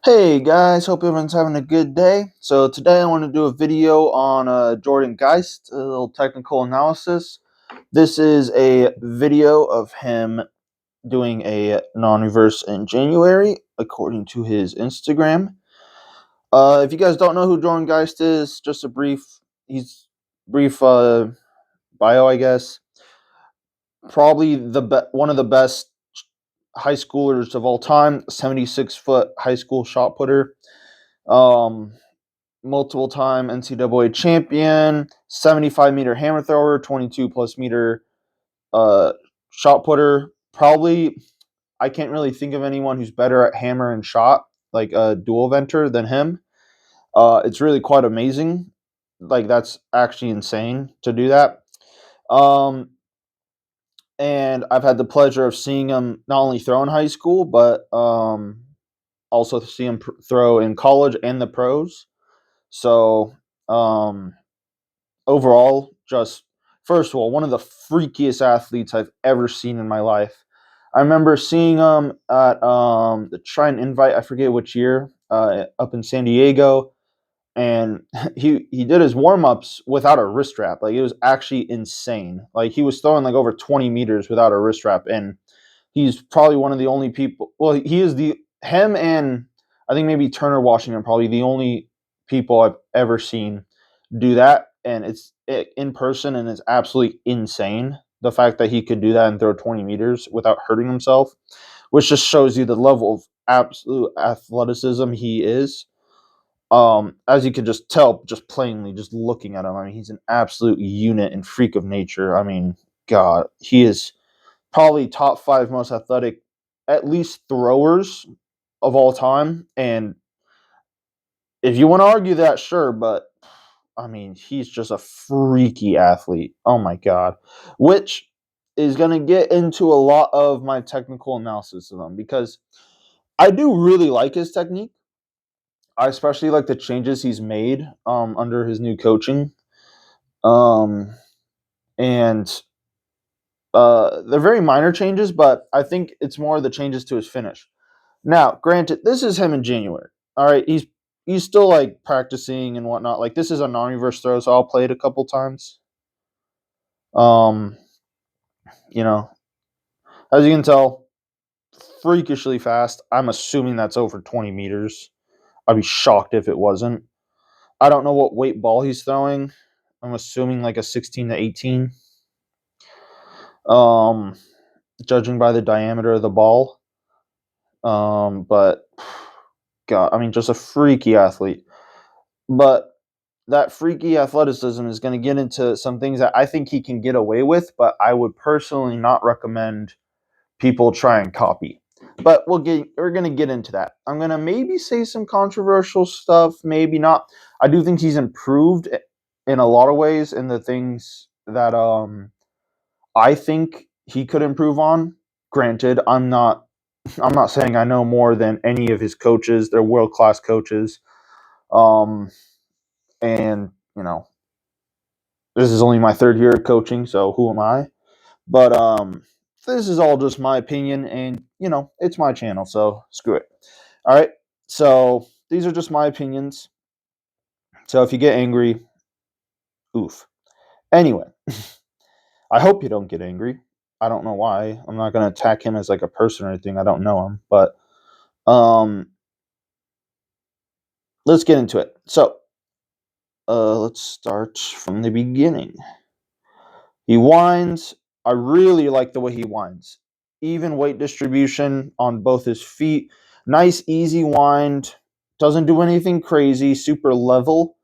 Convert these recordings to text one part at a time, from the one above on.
Hey guys, hope everyone's having a good day. So today I want to do a video on Jordan Geist, a little technical analysis. This is a video of him doing a non-reverse in January, according to his Instagram. If you guys don't know who Jordan Geist is, just a brief bio, I guess. Probably one of the best high schoolers of all time, 76-foot high school shot putter. Um, Multiple time NCAA champion, 75-meter hammer thrower, 22 plus meter uh, shot putter. Probably, I can't really think of anyone who's better at hammer and shot, like a dual venter, than him. It's really quite amazing. Like, that's actually insane to do that. Um, and I've had the pleasure of seeing him not only throw in high school, but also see him throw in college and the pros. So, overall, just first of all, one of the freakiest athletes I've ever seen in my life. I remember seeing him at the Try and Invite, I forget which year, up in San Diego, and he did his warm ups without a wrist strap. Like, it was actually insane. Like, he was throwing like over 20 meters without a wrist strap, and he's probably one of the only people. Well, he is the him and I think maybe Turner Washington, probably the only people I've ever seen do that, and it's in person, and it's absolutely insane. The fact that he could do that and throw 20 meters without hurting himself, which just shows you the level of absolute athleticism he is. As you can just tell, just plainly, just looking at him. I mean, he's an absolute unit and freak of nature. I mean, God, he is probably top five most athletic, at least throwers of all time. And if you want to argue that, sure, but I mean, he's just a freaky athlete. Oh my God. Which is going to get into a lot of my technical analysis of him because I do really like his technique. I especially like the changes he's made under his new coaching. Um, and they're very minor changes, but I think it's more the changes to his finish. Now, granted, this is him in January. All right, he's still like practicing and whatnot. Like, this is a non-reverse throw, so I'll play it a couple times. Um, you know, as you can tell, freakishly fast. I'm assuming that's over 20 meters. I'd be shocked if it wasn't. I don't know what weight ball he's throwing. I'm assuming like a 16 to 18. Um, Judging by the diameter of the ball. But God, I mean, just a freaky athlete. But that freaky athleticism is going to get into some things that I think he can get away with, but I would personally not recommend people try and copy. But we're going to get into that. I'm going to maybe say some controversial stuff, maybe not. I do think he's improved in a lot of ways in the things that I think he could improve on. Granted, I'm not saying I know more than any of his coaches. They're world-class coaches. Um and this is only my third year of coaching, so who am I? But this is all just my opinion, and it's my channel, so screw it. All right. So these are just my opinions. So if you get angry, oof. Anyway, I hope you don't get angry. I don't know why. I'm not gonna attack him as like a person or anything. I don't know him, but um, let's get into it. So let's start from the beginning. He winds. I really like the way he winds. Even weight distribution on both his feet. Nice, easy wind. Doesn't do anything crazy. Super level.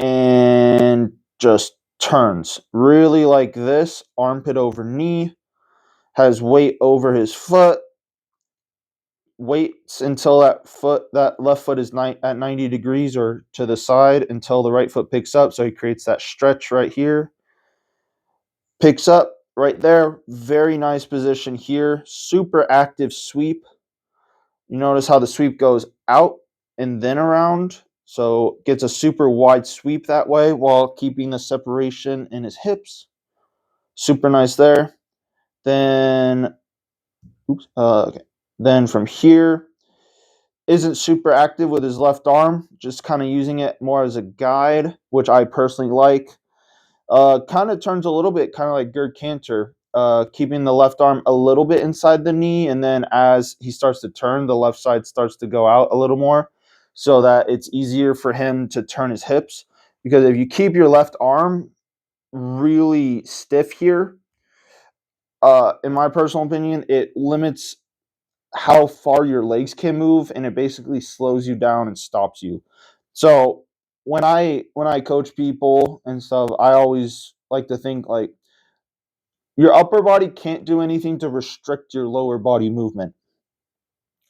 And just turns. Really like this. Armpit over knee. Has weight over his foot. Waits until that left foot is at 90 degrees or to the side until the right foot picks up. So he creates that stretch right here. Picks up right there. Very nice position here. Super active sweep. You notice how the sweep goes out and then around. So gets a super wide sweep that way while keeping the separation in his hips. Super nice there. Then, okay. Then from here, isn't super active with his left arm, just kind of using it more as a guide, which I personally like. Kind of turns a little bit, kind of like Gerd Cantor, keeping the left arm a little bit inside the knee, and then as he starts to turn, the left side starts to go out a little more, so that it's easier for him to turn his hips. Because if you keep your left arm really stiff here, in my personal opinion, it limits how far your legs can move, and it basically slows you down and stops you. So when I coach people and stuff, I always like to think like your upper body can't do anything to restrict your lower body movement.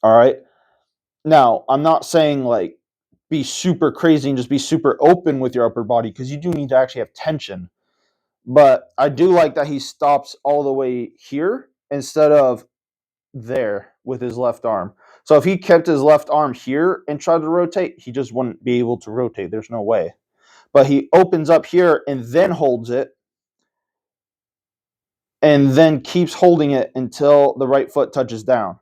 All right. Now, I'm not saying like be super crazy and just be super open with your upper body, because you do need to actually have tension. But I do like that he stops all the way here instead of there with his left arm. So if he kept his left arm here and tried to rotate, he just wouldn't be able to rotate. There's no way. But he opens up here and then holds it and then keeps holding it until the right foot touches down.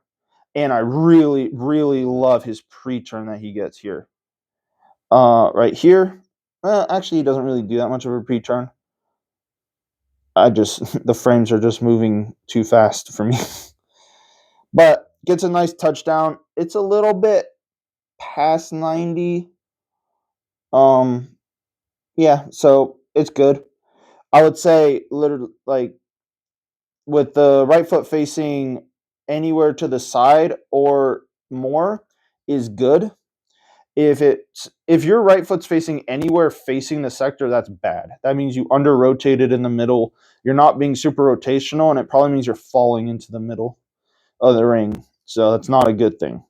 And I really, really love his pre-turn that he gets here. Right here, actually, he doesn't really do that much of a pre-turn. The frames are just moving too fast for me. But gets a nice touchdown. It's a little bit past 90. Um, yeah, so it's good. I would say literally like with the right foot facing anywhere to the side or more is good. If your right foot's facing anywhere facing the sector, that's bad. That means you under rotated in the middle. You're not being super rotational, and it probably means you're falling into the middle of the ring. So that's not a good thing.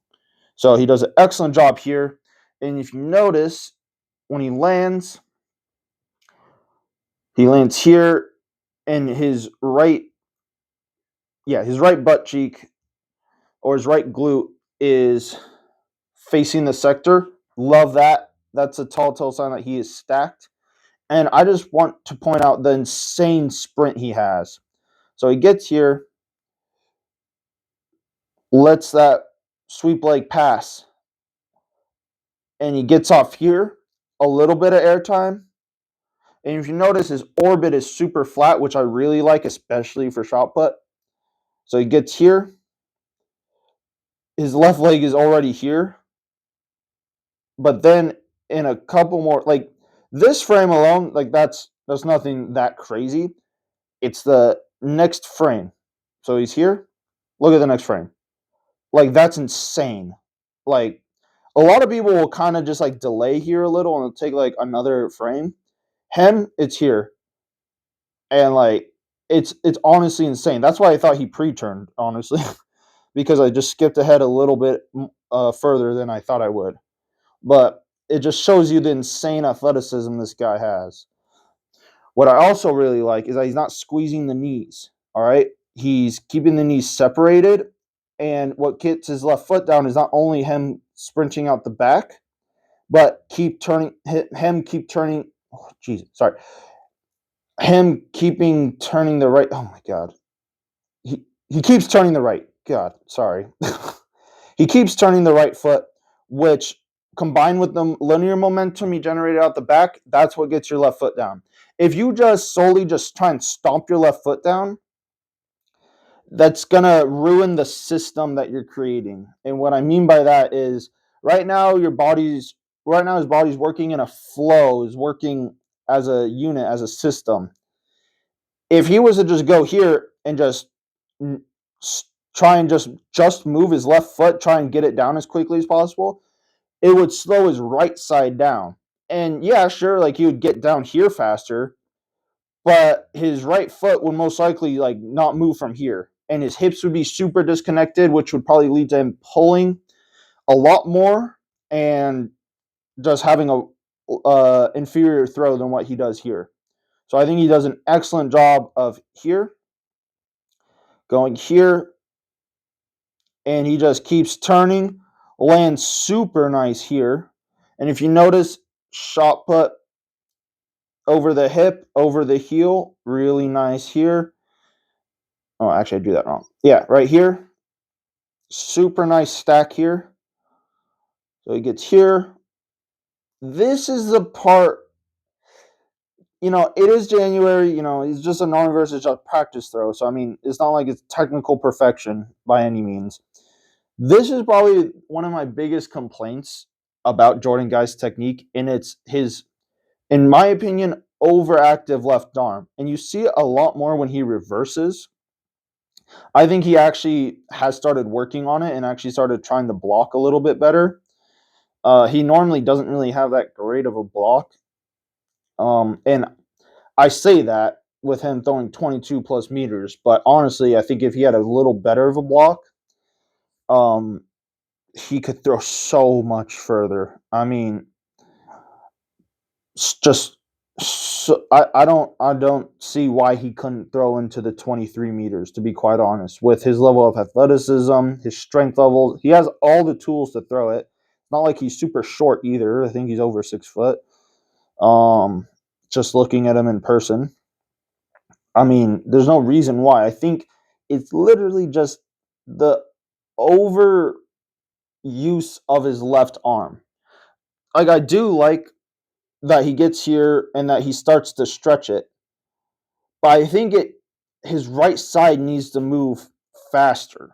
So he does an excellent job here. And if you notice, when he lands here, and his right butt cheek or his right glute is facing the sector. Love that. That's a telltale sign that he is stacked. And I just want to point out the insane sprint he has. So he gets here, lets that sweep leg pass, and he gets off here, a little bit of airtime. And if you notice, his orbit is super flat, which I really like, especially for shot put. So he gets here. His left leg is already here. But then in a couple more, like this frame alone, like that's nothing that crazy. It's the next frame. So he's here. Look at the next frame. Like that's insane. Like a lot of people will kind of just like delay here a little and it'll take like another frame. Him, it's here. And like it's honestly insane. That's why I thought he pre-turned, honestly, because I just skipped ahead a little bit further than I thought I would. But it just shows you the insane athleticism this guy has. What I also really like is that he's not squeezing the knees. All right. He's keeping the knees separated. And what gets his left foot down is not only him sprinting out the back, but keep turning. Oh, Jesus. Sorry. Him keeping turning the right. Oh, my God. He keeps turning the right. God, sorry. He keeps turning the right foot, which combined with the linear momentum he generated out the back, that's what gets your left foot down. If you just solely just try and stomp your left foot down, that's going to ruin the system that you're creating. And what I mean by that is right now his body's working in a flow, is working as a unit, as a system. If he was to just go here and just try and just move his left foot, try and get it down as quickly as possible, it would slow his right side down. And yeah, sure, like he would get down here faster, but his right foot would most likely like not move from here. And his hips would be super disconnected, which would probably lead to him pulling a lot more and just having a inferior throw than what he does here. So I think he does an excellent job of here, going here, and he just keeps turning, lands super nice here. And if you notice, shot put over the hip, over the heel, really nice here. Oh, actually, I do that wrong. Yeah, right here. Super nice stack here. So he gets here. This is the part, it is January, it's just a non-versus just practice throw. So, I mean, it's not like it's technical perfection by any means. This is probably one of my biggest complaints about Jordan Geist's technique, and it's his, in my opinion, overactive left arm. And you see it a lot more when he reverses. I think he actually has started working on it and actually started trying to block a little bit better. He normally doesn't really have that great of a block. And I say that with him throwing 22 plus meters, but honestly, I think if he had a little better of a block, um, he could throw so much further. I mean, just so, I don't see why he couldn't throw into the 23 meters, to be quite honest. With his level of athleticism, his strength level, he has all the tools to throw it. Not like he's super short either. I think he's over 6 foot. Um, just looking at him in person, I mean, there's no reason why. I think it's literally just the over use of his left arm. Like, I do like that he gets here and that he starts to stretch it, but I think his right side needs to move faster.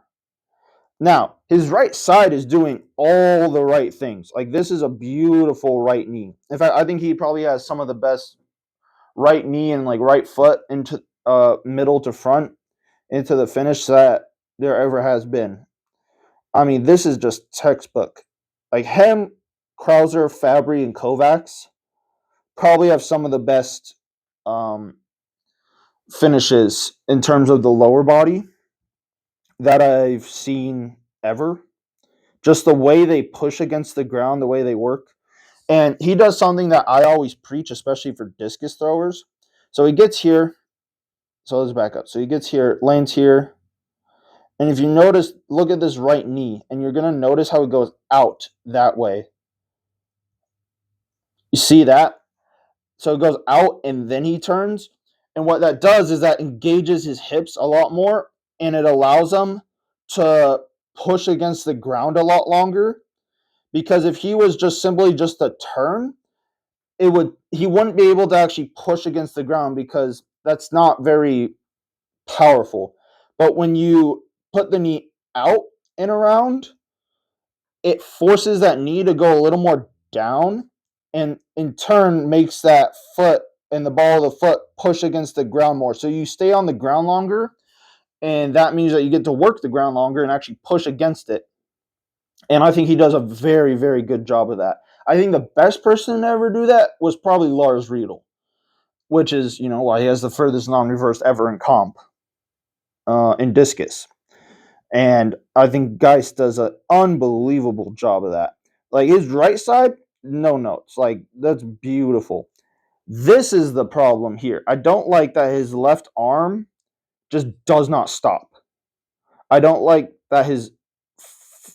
Now, his right side is doing all the right things. Like, this is a beautiful right knee. In fact, I think he probably has some of the best right knee and like right foot into middle to front into the finish that there ever has been. I mean, this is just textbook. Like him, Krauser, Fabry, and Kovacs probably have some of the best um, finishes in terms of the lower body that I've seen ever. Just the way they push against the ground, the way they work. And he does something that I always preach, especially for discus throwers. So he gets here. So let's back up. So he gets here, lands here. And if you notice, look at this right knee, and you're going to notice how it goes out that way. You see that? So it goes out and then he turns. And what that does is that engages his hips a lot more, and it allows him to push against the ground a lot longer. Because if he was just simply just a turn, he wouldn't be able to actually push against the ground because that's not very powerful. But when you put the knee out and around, it forces that knee to go a little more down, and in turn makes that foot and the ball of the foot push against the ground more. So you stay on the ground longer, and that means that you get to work the ground longer and actually push against it. And I think he does a very, very good job of that. I think the best person to ever do that was probably Lars Riedel, which is, why he has the furthest non-reversed ever in comp in discus. And I think Geist does an unbelievable job of that. Like his right side, no notes. Like that's beautiful. This is the problem here. I don't like that his left arm just does not stop. I don't like that his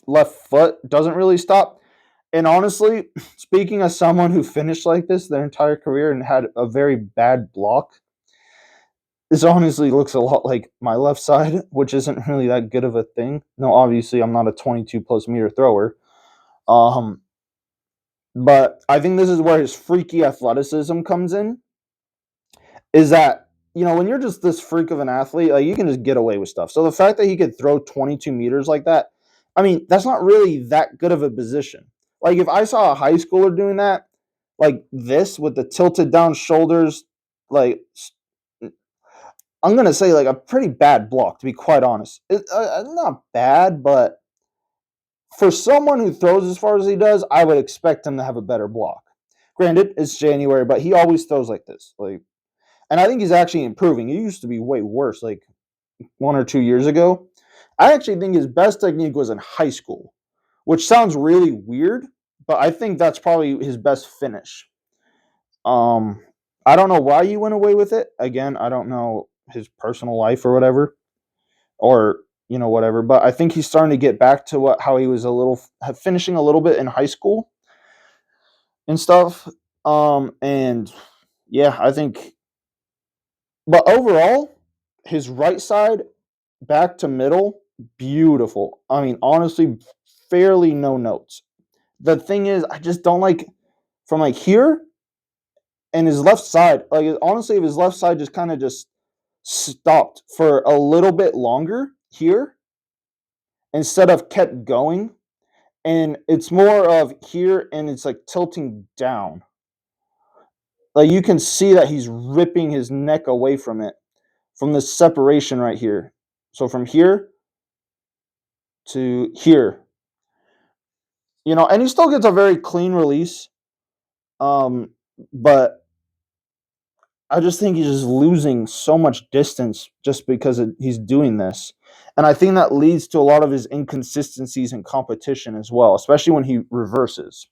left foot doesn't really stop. And honestly, speaking as someone who finished like this their entire career and had a very bad block, this honestly looks a lot like my left side, which isn't really that good of a thing. No, obviously I'm not a 22 plus meter thrower. Um, but I think this is where his freaky athleticism comes in. Is that, when you're just this freak of an athlete, like you can just get away with stuff. So the fact that he could throw 22 meters like that, I mean, that's not really that good of a position. Like if I saw a high schooler doing that, like this with the tilted down shoulders, like I'm gonna say like a pretty bad block, to be quite honest. Not bad, but for someone who throws as far as he does, I would expect him to have a better block. Granted, it's January, but he always throws like this. And I think he's actually improving. He used to be way worse, like 1 or 2 years ago. I actually think his best technique was in high school, which sounds really weird, but I think that's probably his best finish. Um, I don't know why he went away with it. Again, I don't know his personal life or whatever, or whatever. But I think he's starting to get back to how he was finishing a little bit in high school and stuff. And yeah, I think. But overall, his right side back to middle, beautiful. I mean, honestly, fairly no notes. The thing is, I just don't like from like here and his left side. Like honestly, if his left side just kind of just stopped for a little bit longer here instead of kept going, and it's more of here and it's like tilting down. Like you can see that he's ripping his neck away from it, from the separation right here. So from here to here, and he still gets a very clean release. Um, but I just think he's just losing so much distance just because he's doing this. And I think that leads to a lot of his inconsistencies in competition as well, especially when he reverses.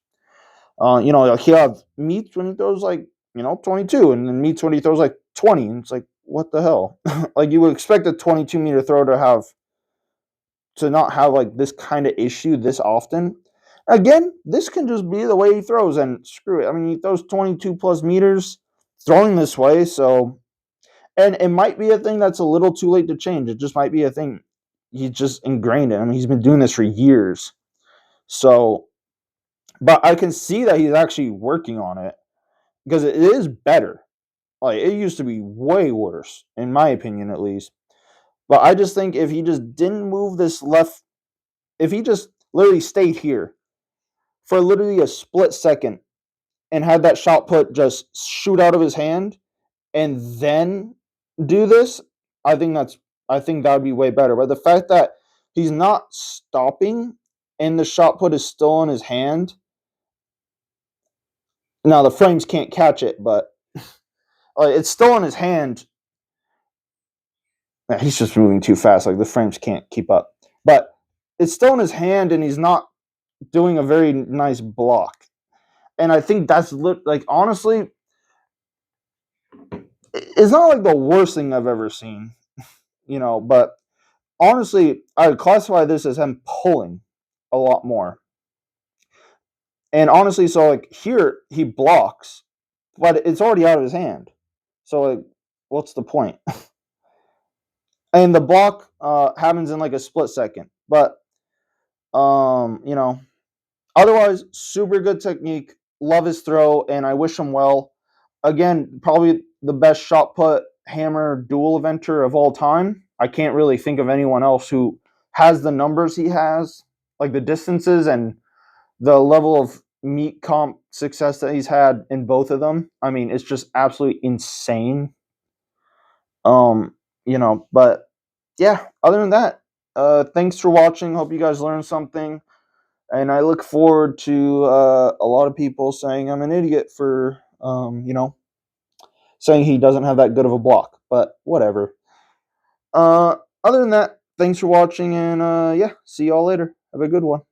Like he'll have meets when he throws like, 22, and then meets when he throws like 20. And it's like, what the hell? Like you would expect a 22-meter throw to not have like this kind of issue this often. Again, this can just be the way he throws, and screw it. I mean, he throws 22 plus meters throwing this way, so and it might be a thing that's a little too late to change. It just might be a thing he's just ingrained in. I mean, he's been doing this for years. So, but I can see that he's actually working on it because it is better. Like it used to be way worse, in my opinion, at least. But I just think if he just didn't move this left, if he just literally stayed here for literally a split second and had that shot put just shoot out of his hand and then do this, I think that would be way better. But the fact that he's not stopping and the shot put is still in his hand. Now the frames can't catch it, but it's still in his hand. He's just moving too fast. Like the frames can't keep up. But it's still in his hand, and he's not doing a very nice block. And I think that's like honestly, it's not like the worst thing I've ever seen, But honestly, I would classify this as him pulling a lot more. And honestly, so like here he blocks, but it's already out of his hand. So like, what's the point? And the block happens in like a split second. But otherwise, super good technique. Love his throw, and I wish him well. Again, probably the best shot put hammer dual eventer of all time. I can't really think of anyone else who has the numbers he has, like the distances and the level of meet comp success that he's had in both of them. I mean, it's just absolutely insane. But yeah, other than that, thanks for watching. Hope you guys learned something. And I look forward to a lot of people saying I'm an idiot for, saying he doesn't have that good of a block. But whatever. Other than that, thanks for watching, and yeah, see y'all later. Have a good one.